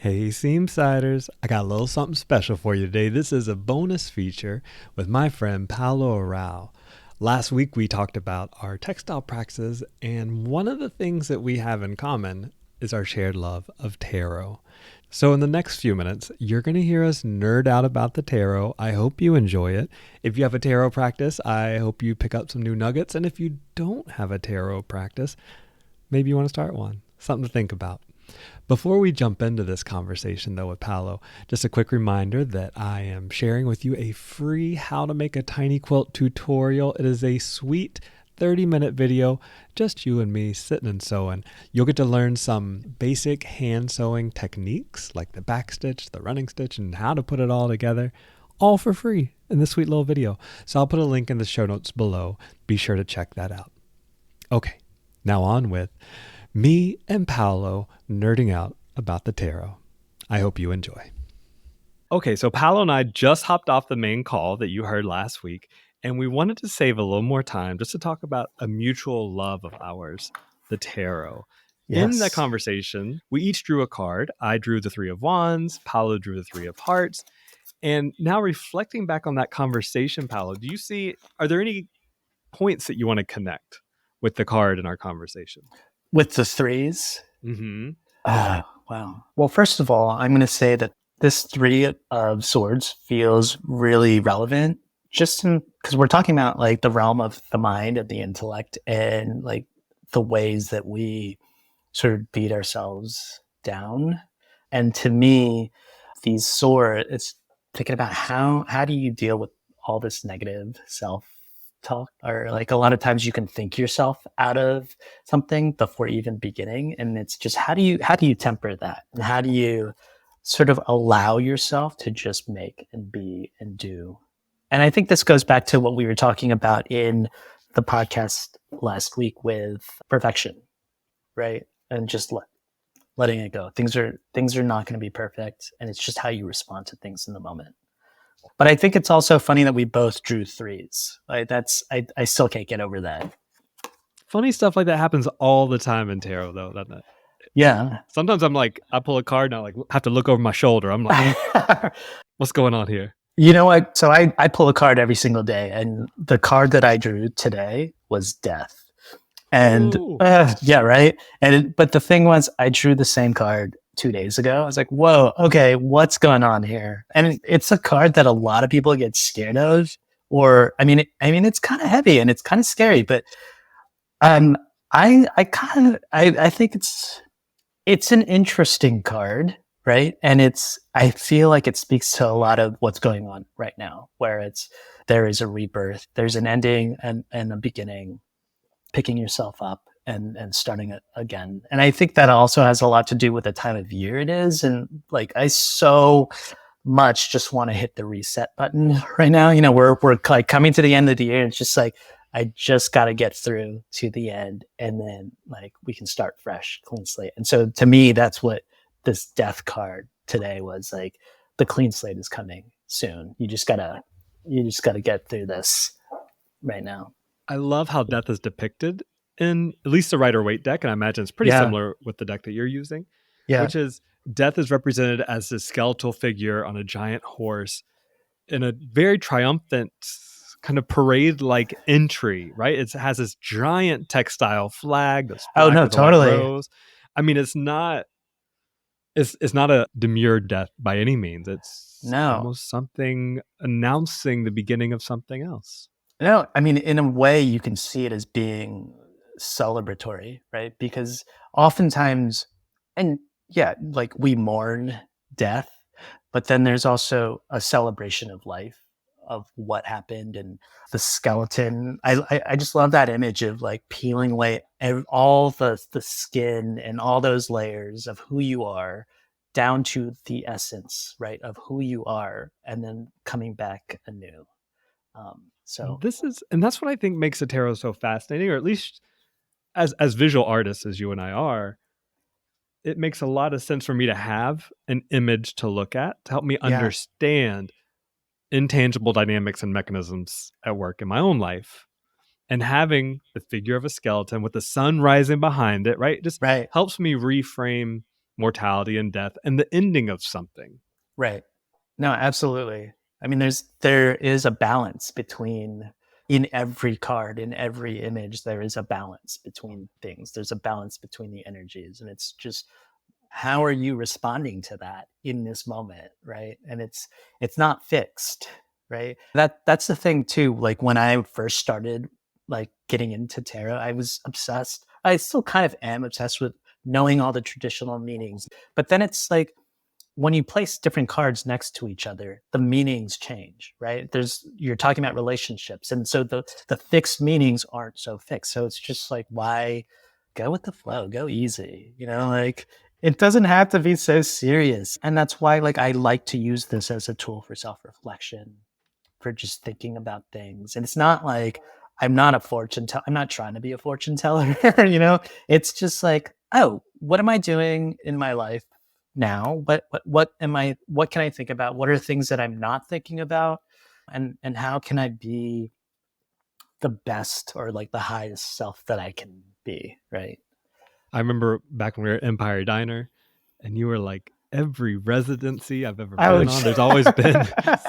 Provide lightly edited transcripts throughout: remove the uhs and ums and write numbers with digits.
Hey, Seamsiders, I got a little something special for you today. This is a bonus feature with my friend PAOLO ARAO. Last week we talked about our textile practices, and one of the things that we have in common is our shared love of taro. So in the next few minutes, you're going to hear us nerd out about the taro. I hope you enjoy it. If you have a taro practice, I hope you pick up some new nuggets. And if you don't have a taro practice, maybe you want to start one. Something to think about. Before we jump into this conversation, though, with PAOLO, just a quick reminder that I am sharing with you a free how to make a tiny quilt tutorial. It is a sweet 30-minute video, just you and me sitting and sewing. You'll get to learn some basic hand sewing techniques like the back stitch, the running stitch, and how to put it all together, all for free in this sweet little video. So I'll put a link in the show notes below. Be sure to check that out. Okay, now on with me and PAOLO nerding out about the taro. I hope you enjoy. Okay, so PAOLO and I just hopped off the main call that you heard last week, and we wanted to save a little more time just to talk about a mutual love of ours, the taro. Yes. In that conversation, we each drew a card. I drew the 3 of Wands, PAOLO drew the 3 of Hearts. And now reflecting back on that conversation, PAOLO, are there any points that you want to connect with the card in our conversation? With the threes? Mm-hmm. Wow. Well, first of all, I'm going to say that this 3 of swords feels really relevant just because we're talking about like the realm of the mind and the intellect and like the ways that we sort of beat ourselves down. And to me, these swords, it's thinking about how do you deal with all this negative self talk, or like a lot of times you can think yourself out of something before even beginning, and it's just how do you temper that, and how do you sort of allow yourself to just make and be and do. And I think this goes back to what we were talking about in the podcast last week with perfection, right? And just letting it go. Things are not going to be perfect, and it's just how you respond to things in the moment. But I think it's also funny that we both drew 3s. Like I still can't get over that. Funny stuff like that happens all the time in tarot, though, doesn't it? Yeah. Sometimes I'm like, I pull a card and I like have to look over my shoulder. I'm like, what's going on here? You know what? So I pull a card every single day, and the card that I drew today was death. And yeah, right. But the thing was, I drew the same card 2 days ago. I was like, whoa, okay, what's going on here? And it's a card that a lot of people get scared of, or I mean, it's kind of heavy and it's kind of scary, but I think it's an interesting card, right? And I feel like it speaks to a lot of what's going on right now, where there is a rebirth, there's an ending and a beginning, picking yourself up and starting it again. And I think that also has a lot to do with the time of year it is. And like, I so much just want to hit the reset button right now. You know, we're like coming to the end of the year, and it's just like, I just got to get through to the end, and then like we can start fresh, clean slate. And so to me, that's what this death card today was like. The clean slate is coming soon. You just gotta get through this right now. I love how death is depicted in at least the Rider-Waite deck, and I imagine it's pretty similar with the deck that you're using, which is death is represented as this skeletal figure on a giant horse in a very triumphant kind of parade-like entry, right? It has this giant textile flag. Oh no, totally. Rose. I mean, it's not a demure death by any means. It's almost something announcing the beginning of something else. No, I mean, in a way, you can see it as being celebratory, right? Because oftentimes, and yeah, like we mourn death, but then there's also a celebration of life, of what happened, and the skeleton. I just love that image of like peeling away all the skin and all those layers of who you are down to the essence, right, of who you are, and then coming back anew. So that's what I think makes the tarot so fascinating, or at least as visual artists as you and I are. It makes a lot of sense for me to have an image to look at to help me understand intangible dynamics and mechanisms at work in my own life. And having the figure of a skeleton with the sun rising behind it, right, just helps me reframe mortality and death and the ending of something. Right. No, absolutely. I mean, there is a balance between, in every card, in every image, there is a balance between things. There's a balance between the energies, and it's just, how are you responding to that in this moment, right? And it's not fixed, right? That's the thing too. Like when I first started like getting into tarot, I was obsessed. I still kind of am obsessed with knowing all the traditional meanings. But then it's like, when you place different cards next to each other, the meanings change, right? You're talking about relationships. And so the fixed meanings aren't so fixed. So it's just like, why go with the flow, go easy, like it doesn't have to be so serious. And that's why like I like to use this as a tool for self-reflection, for just thinking about things. And it's not like I'm not a fortune teller. I'm not trying to be a fortune teller, It's just like, oh, what am I doing in my life now? What can I think about? What are things that I'm not thinking about? And how can I be the best, or like the highest self that I can be, right? I remember back when we were at Empire Diner and you were like, every residency I've ever been on, there's always been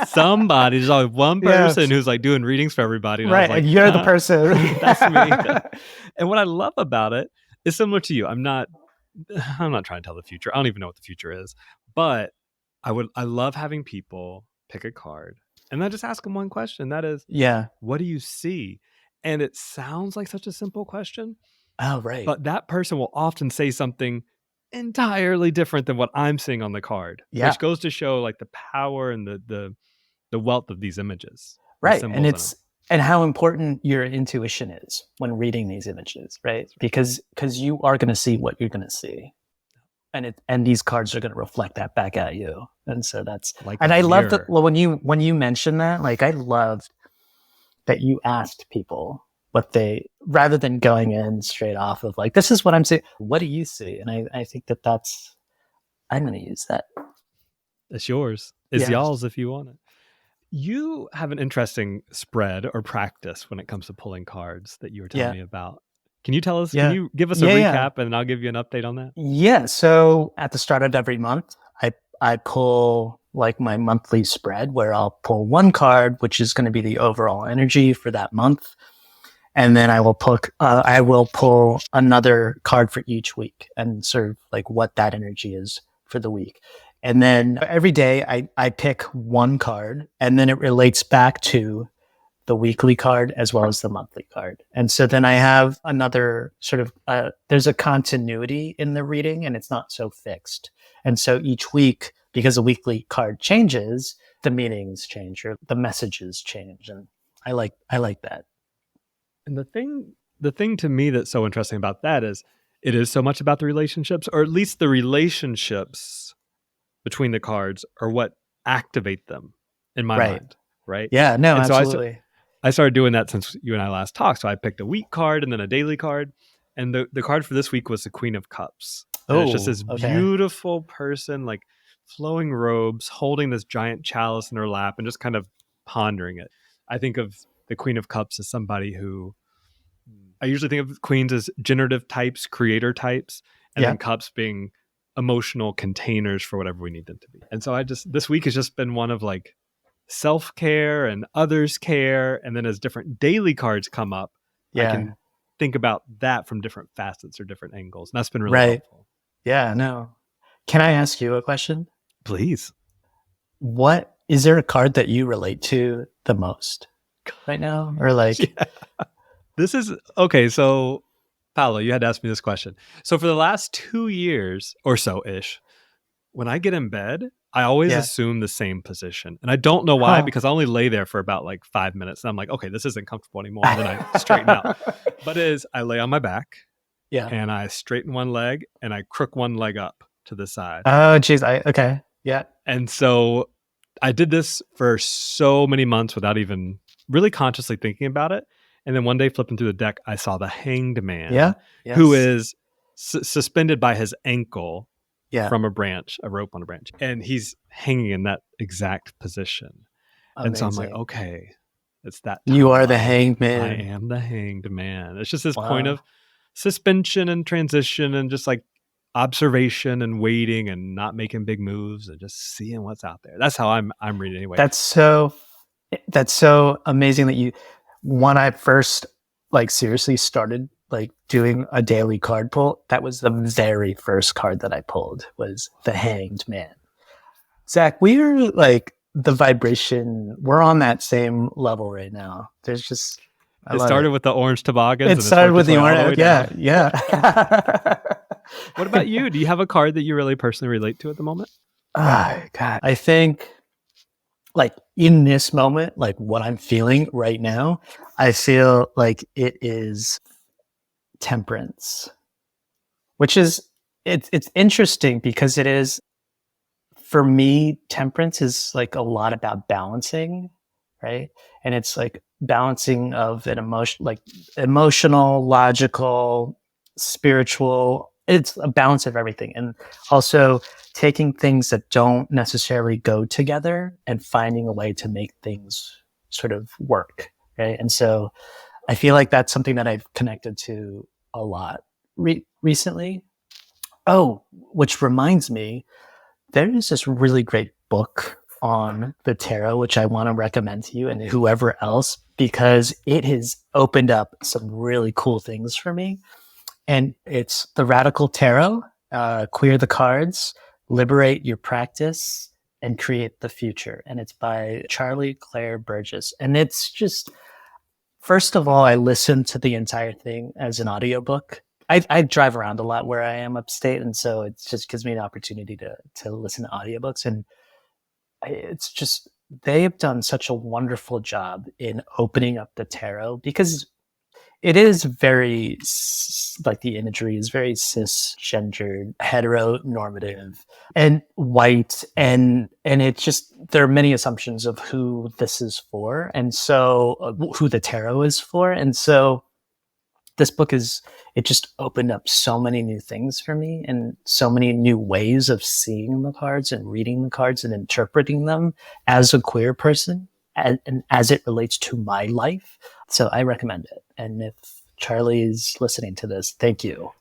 somebody, there's always one person who's like doing readings for everybody. And right. I was like, and you're the person. That's me. And what I love about it is similar to you. I'm not trying to tell the future. I don't even know what the future is, but I love having people pick a card and I just ask them one question. That is, what do you see? And it sounds like such a simple question. Oh, right. But that person will often say something entirely different than what I'm seeing on the card, which goes to show like the power and the wealth of these images. Right. And how important your intuition is when reading these images, right? Because you are going to see what you're going to see. And these cards are going to reflect that back at you. And so that's like, and I love that when you mentioned that, like I loved that you asked people what they, rather than going in straight off of like, this is what I'm seeing, what do you see? And I think I'm going to use that. It's yours. It's y'all's if you want it. You have an interesting spread or practice when it comes to pulling cards that you were telling me about. Can you tell us, can you give us a recap and I'll give you an update on that? Yeah. So at the start of every month, I pull like my monthly spread where I'll pull one card, which is going to be the overall energy for that month. And then I will pull another card for each week and sort of like what that energy is for the week. And then every day I pick one card and then it relates back to the weekly card as well as the monthly card. And so then I have another sort of, there's a continuity in the reading and it's not so fixed. And so each week, because the weekly card changes, the meanings change or the messages change. And I like that. And the thing to me that's so interesting about that is it is so much about the relationships, or at least the relationships between the cards are what activate them in my mind, right? Yeah, no, and absolutely. So I started doing that since you and I last talked. So I picked a week card and then a daily card. And the card for this week was the Queen of Cups. And it's just this beautiful person, like flowing robes, holding this giant chalice in her lap and just kind of pondering it. I think of the Queen of Cups as somebody who, I usually think of queens as generative types, creator types, and then cups being emotional containers for whatever we need them to be. And so this week has just been one of like self-care and others care. And then as different daily cards come up, I can think about that from different facets or different angles. And that's been really helpful. Yeah, no. Can I ask you a question? Please. What is there a card that you relate to the most right now? Or like This is okay. So Paolo, you had to ask me this question. So for the last 2 years or so ish, when I get in bed, I always assume the same position. And I don't know why, because I only lay there for about like 5 minutes. And I'm like, okay, this isn't comfortable anymore. And then I straighten out. But I lay on my back and I straighten one leg and I crook one leg up to the side. Oh, geez. Okay. Yeah. And so I did this for so many months without even really consciously thinking about it. And then one day flipping through the deck, I saw the Hanged Man who is suspended by his ankle from a rope on a branch. And he's hanging in that exact position. Amazing. And so I'm like, okay, it's that time. You are the Hanged Man. I am the Hanged Man. It's just this point of suspension and transition and just like observation and waiting and not making big moves and just seeing what's out there. That's how I'm reading anyway. That's so amazing that when I first like seriously started like doing a daily card pull, that was the very first card that I pulled was the Hanged Man. Zach, we're like the vibration, we're on that same level right now. There's just it started with the orange toboggans. It started with the orange. Yeah. What about you? Do you have a card that you really personally relate to at the moment? God, I think like in this moment, like what I'm feeling right now, I feel like it is Temperance, which is it's interesting because it is, for me, temperance is like a lot about balancing, right? And it's like balancing of an emotion, like emotional, logical, spiritual. It's a balance of everything. And also taking things that don't necessarily go together and finding a way to make things sort of work, right? And so I feel like that's something that I've connected to a lot recently. Oh, which reminds me, there is this really great book on the tarot, which I want to recommend to you and whoever else, because it has opened up some really cool things for me. And it's The Radical Tarot, Queer the Cards, Liberate Your Practice, and Create the Future. And it's by Charlie Claire Burgess. And it's just, first of all, I listened to the entire thing as an audiobook. I drive around a lot where I am upstate, and so it just gives me an opportunity to listen to audiobooks. And it's just, they have done such a wonderful job in opening up the tarot, because it is very, like the imagery is very cisgendered, heteronormative, and white, and it's just, there are many assumptions of who this is for, and so who the tarot is for, and so this book it just opened up so many new things for me and so many new ways of seeing the cards and reading the cards and interpreting them as a queer person and as it relates to my life. So I recommend it. And if Charlie's listening to this, thank you.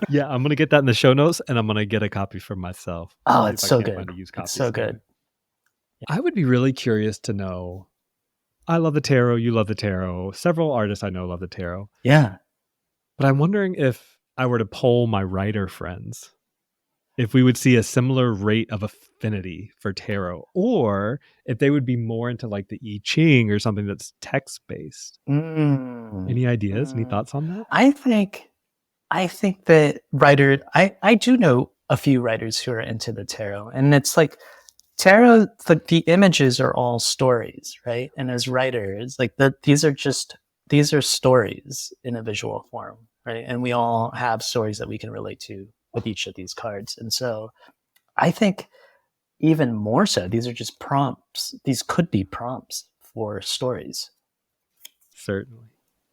Yeah, I'm going to get that in the show notes and I'm going to get a copy for myself. Oh, it's so good. It's so good. I would be really curious to know, I love the tarot. You love the tarot. Several artists I know love the tarot. Yeah. But I'm wondering if I were to poll my writer friends, if we would see a similar rate of affinity for tarot, or if they would be more into like the I Ching or something that's text-based. Any ideas? Any thoughts on that? I think that I do know a few writers who are into the tarot, and it's like, tarot, the images are all stories, right? And as writers, like these are stories in a visual form, right? And we all have stories that we can relate to with each of these cards. And so I think even more so, these are just prompts. These could be prompts for stories. Certainly.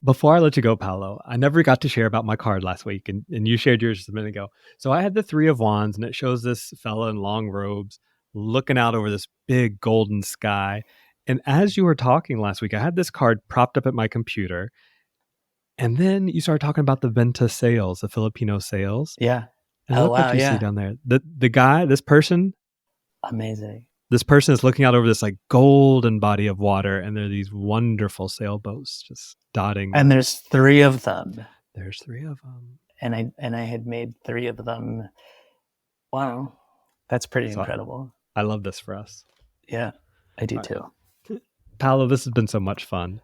Before I let you go, Paolo, I never got to share about my card last week, and you shared yours a minute ago. So I had the Three of Wands, and it shows this fella in long robes looking out over this big golden sky. And as you were talking last week, I had this card propped up at my computer. And then you started talking about the Venta sails, the Filipino sails. Yeah. And look what you see down there. The guy, this person. Amazing. This person is looking out over this like golden body of water. And there are these wonderful sailboats just dotting. And there's 3 of them. There's 3 of them. And I had made 3 of them. Wow. That's pretty incredible. I love this for us. Yeah, I do too. Paolo, this has been so much fun.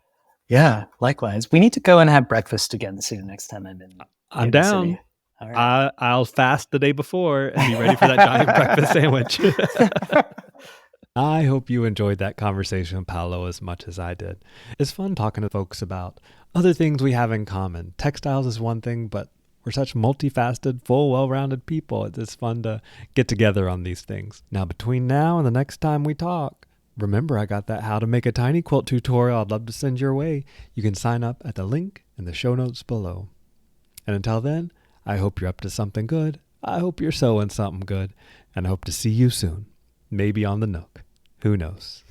Yeah, likewise. We need to go and have breakfast again soon next time I'm down. All right. I'll fast the day before and be ready for that giant breakfast sandwich. I hope you enjoyed that conversation with Paolo as much as I did. It's fun talking to folks about other things we have in common. Textiles is one thing, but we're such multifaceted, full, well-rounded people. It's fun to get together on these things. Now, between now and the next time we talk, remember I got that how to make a tiny quilt tutorial I'd love to send your way. You can sign up at the link in the show notes below. And until then, I hope you're up to something good. I hope you're sewing something good. And I hope to see you soon. Maybe on the Nook. Who knows?